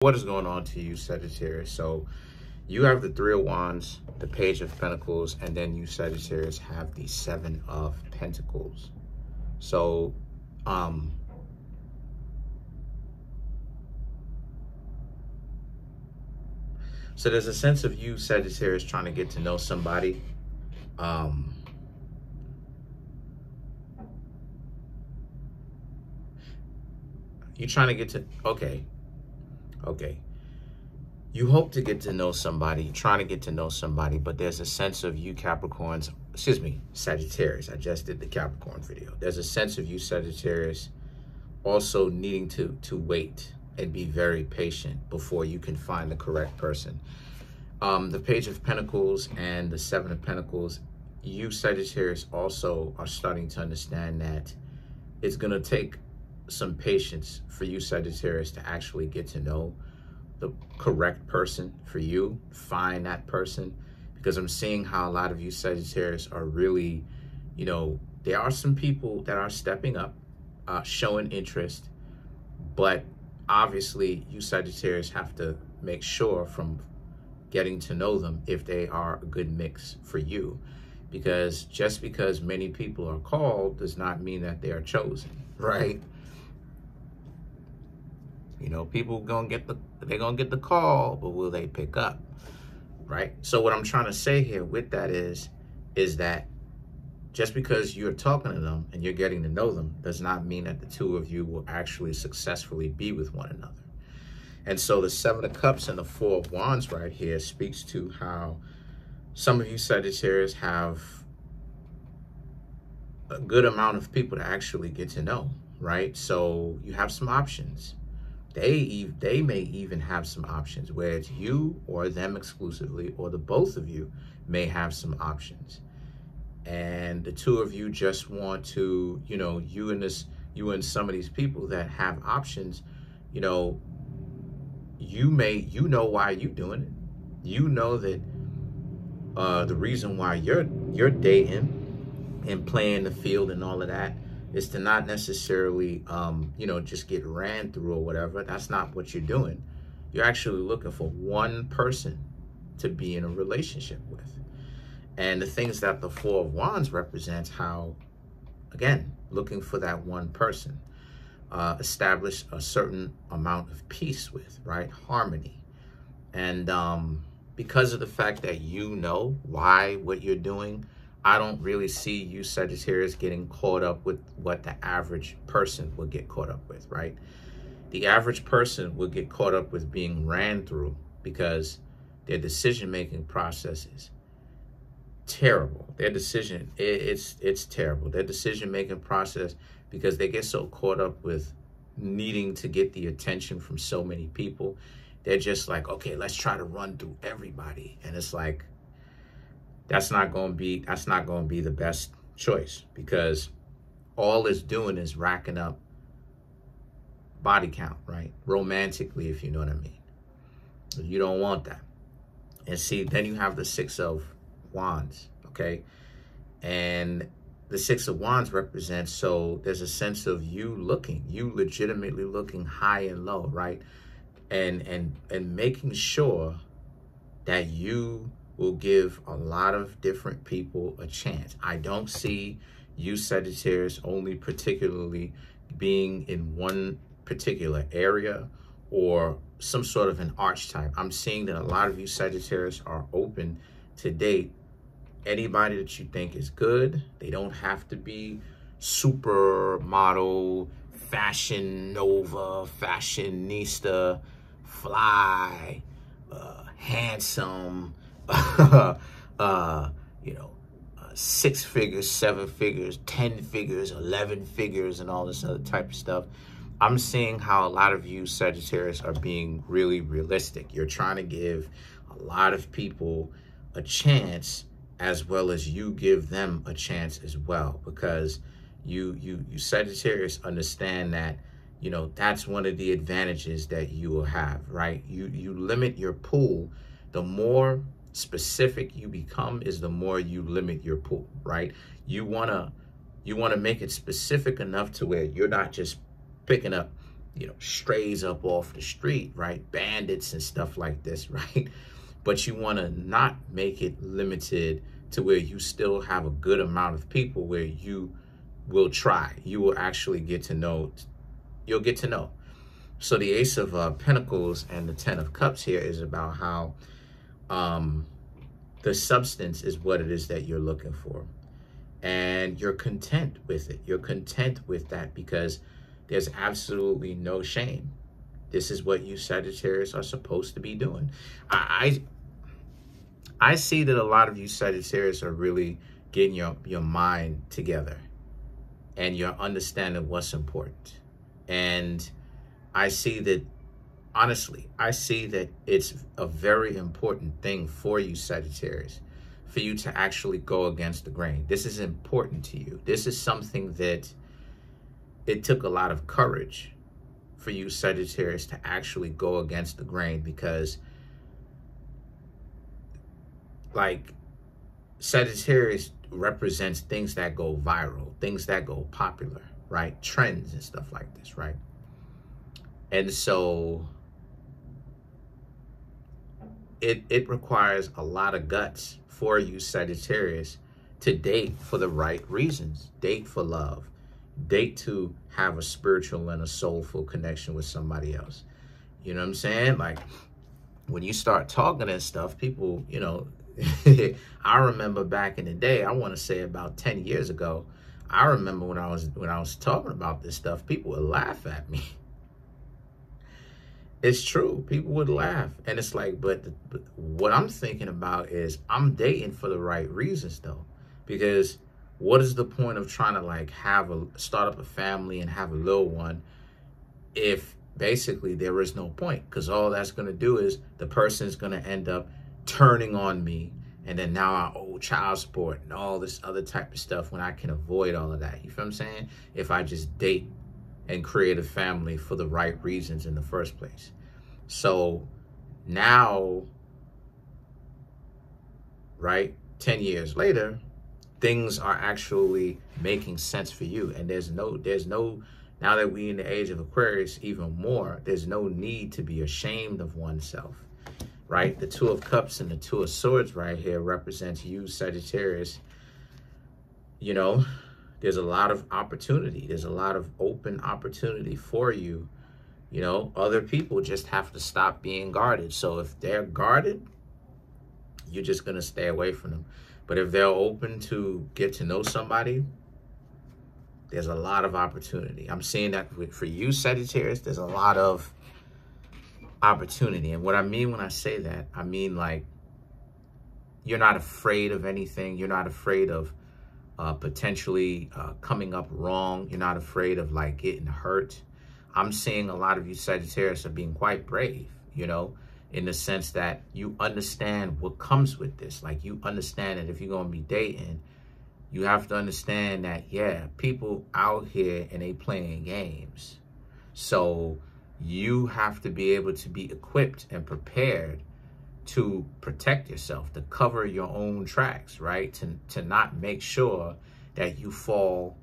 What is going on to you, Sagittarius? So you have the Three of Wands, the Page of Pentacles, and then you, Sagittarius, have the Seven of Pentacles. So so there's a sense of you, Sagittarius, trying to get to know somebody. You're trying to get to, okay. You hope to get to know somebody, you're trying to get to know somebody, but there's a sense of you, Capricorns, excuse me, Sagittarius. I just did the Capricorn video. There's a sense of you, Sagittarius, also needing to wait and be very patient before you can find the correct person. The Page of Pentacles and the Seven of Pentacles, you, Sagittarius, also are starting to understand that it's going to take some patience for you, Sagittarius, to actually get to know the correct person for you, find that person, because I'm seeing how a lot of you, Sagittarius, are really, you know, there are some people that are stepping up, showing interest, but obviously you, Sagittarius, have to make sure from getting to know them if they are a good mix for you, because just because many people are called does not mean that they are chosen, right? You know, people they're gonna get the call, but will they pick up, right? So what I'm trying to say here with that is that just because you're talking to them and you're getting to know them does not mean that the two of you will actually successfully be with one another. And so the Seven of Cups and the Four of Wands right here speaks to how some of you, Sagittarius, have a good amount of people to actually get to know, right? So you have some options. They may even have some options where it's you or them exclusively, or the both of you may have some options. And the two of you just want to, you know, you and some of these people that have options, you know, you know why you're doing it. You know that the reason why you're dating and playing the field and all of that is to not necessarily, you know, just get ran through or whatever. That's not what you're doing. You're actually looking for one person to be in a relationship with. And the things that the Four of Wands represents, how, again, looking for that one person, establish a certain amount of peace with, right? Harmony. And because of the fact that you know why what you're doing, I don't really see you, Sagittarius, getting caught up with what the average person would get caught up with, right? The average person would get caught up with being ran through because their decision-making process is terrible. Their decision, it's terrible. Their decision-making process, because they get so caught up with needing to get the attention from so many people, they're just like, okay, let's try to run through everybody. And it's like, that's not going to be the best choice, because all it's doing is racking up body count, right? Romantically, if you know what I mean. You don't want that. And see, then you have the Six of Wands, okay? And the Six of Wands represents, so there's a sense of you legitimately looking high and low, right? And making sure that you will give a lot of different people a chance. I don't see you, Sagittarius, only particularly being in one particular area or some sort of an archetype. I'm seeing that a lot of you, Sagittarius, are open to date anybody that you think is good. They don't have to be supermodel, fashion nova, fashionista, fly, handsome, you know, 6 figures, 7 figures, 10 figures, 11 figures, and all this other type of stuff. I'm seeing how a lot of you, Sagittarius, are being really realistic. You're trying to give a lot of people a chance, as well as you give them a chance as well, because you Sagittarius understand that, you know, that's one of the advantages that you will have, right? You limit your pool. The more specific you become is the more you limit your pool, right? You want to make it specific enough to where you're not just picking up you know, strays up off the street, right? Bandits and stuff like this, right? But you want to not make it limited to where you still have a good amount of people where you will try. You will actually get to know. You'll get to know. So the Ace of Pentacles and the Ten of Cups here is about how the substance is what it is that you're looking for. And you're content with it. You're content with that because there's absolutely no shame. This is what you Sagittarius are supposed to be doing. I see that a lot of you Sagittarius are really getting your mind together and you're understanding what's important. And I see that, honestly, I see that it's a very important thing for you Sagittarius, for you to actually go against the grain. This is important to you. This is something that it took a lot of courage for you Sagittarius to actually go against the grain, because like Sagittarius represents things that go viral, things that go popular, right? Trends and stuff like this, right? And so it requires a lot of guts for you Sagittarius to date for the right reasons, date for love, date to have a spiritual and a soulful connection with somebody else. You know what I'm saying? Like when you start talking and stuff, people, you know, I remember back in the day, I want to say about 10 years ago, I remember when I was talking about this stuff, people would laugh at me. It's true. People would laugh. And it's like, but what I'm thinking about is I'm dating for the right reasons though. Because what is the point of trying to like start up a family and have a little one if basically there is no point? Because all that's going to do is the person is going to end up turning on me. And then now I owe child support and all this other type of stuff when I can avoid all of that. You feel what I'm saying? If I just date and create a family for the right reasons in the first place. So now, right, 10 years later, things are actually making sense for you. And there's no, now that we're in the age of Aquarius even more, there's no need to be ashamed of oneself, right? The Two of Cups and the Two of Swords right here represents you, Sagittarius. You know, there's a lot of opportunity. There's a lot of open opportunity for you. You know, other people just have to stop being guarded. So if they're guarded, you're just going to stay away from them. But if they're open to get to know somebody, there's a lot of opportunity. I'm seeing that for you, Sagittarius, there's a lot of opportunity. And what I mean when I say that, I mean like you're not afraid of anything. You're not afraid of potentially coming up wrong. You're not afraid of like getting hurt. I'm seeing a lot of you Sagittarius are being quite brave, you know, in the sense that you understand what comes with this. Like you understand that if you're going to be dating, you have to understand that, yeah, people out here and they playing games. So you have to be able to be equipped and prepared to protect yourself, to cover your own tracks, right? To not make sure that you fall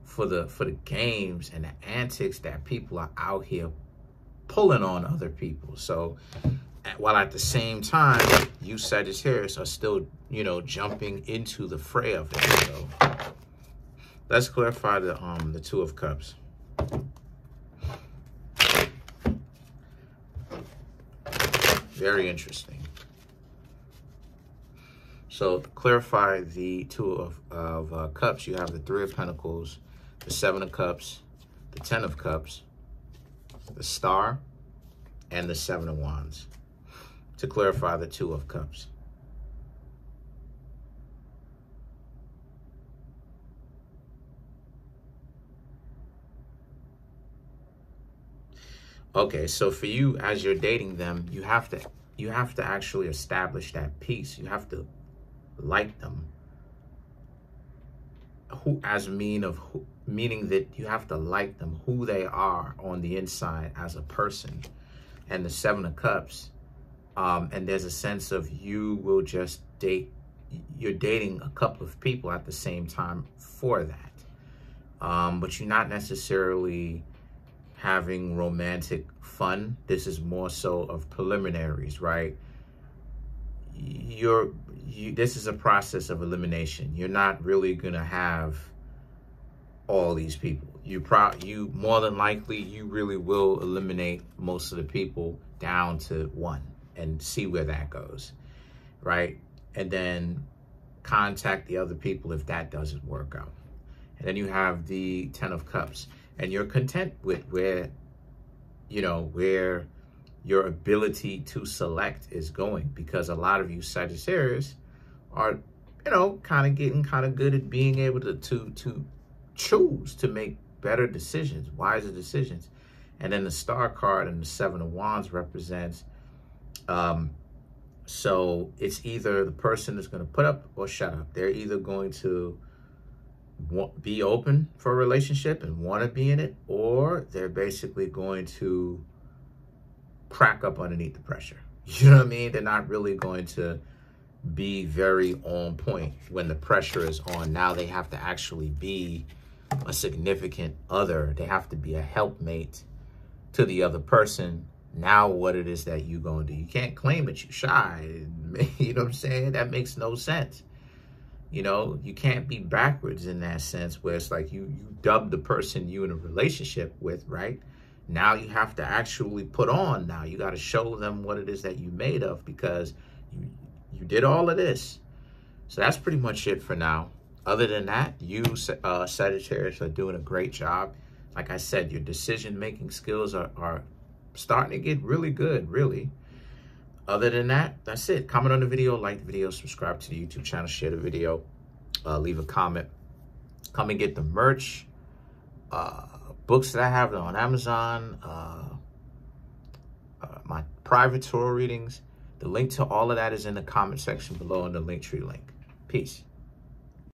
for the games and the antics that people are out here pulling on other people. So while at the same time, you Sagittarius are still, you know, jumping into the fray of it. So let's clarify the Two of Cups. Very interesting. So to clarify the Two of Cups, you have the Three of Pentacles, the Seven of Cups, the Ten of Cups, the Star, and the Seven of Wands. To clarify the Two of Cups. Okay, so for you, as you're dating them, you have to actually establish that peace. You have to like them. Meaning that you have to like them, who they are on the inside as a person. And the Seven of Cups, and there's a sense of you will just date, you're dating a couple of people at the same time for that. But you're not necessarily having romantic fun. This is more so of preliminaries, right? This is a process of elimination. You're not really gonna have all these people. You more than likely, you really will eliminate most of the people down to one and see where that goes, right? And then contact the other people if that doesn't work out. And then you have the 10 of Cups, and you're content with where your ability to select is going, because a lot of you Sagittarius are, getting good at being able to choose to make better decisions, wiser decisions. And then the Star card and the 7 of Wands represents, so it's either the person is going to put up or shut up. They're either going to be open for a relationship and want to be in it, or they're basically going to crack up underneath the pressure. You know what I mean? They're not really going to be very on point when the pressure is on. Now they have to actually be a significant other. They have to be a helpmate to the other person. Now what it is that you're going to do. You can't claim that you're shy. You know what I'm saying? That makes no sense. You can't be backwards in that sense, where it's like you dub the person you in a relationship with, right? Now you have to actually put on. Now you got to show them what it is that you made of, because you did all of this. So that's pretty much it for now. Other than that, you Sagittarius are doing a great job. Like I said, your decision-making skills are starting to get really good, really. Other than that, that's it. Comment on the video, like the video, subscribe to the YouTube channel, share the video, leave a comment. Come and get the merch, books that I have on Amazon, my private tarot readings. The link to all of that is in the comment section below in the Linktree link. Peace.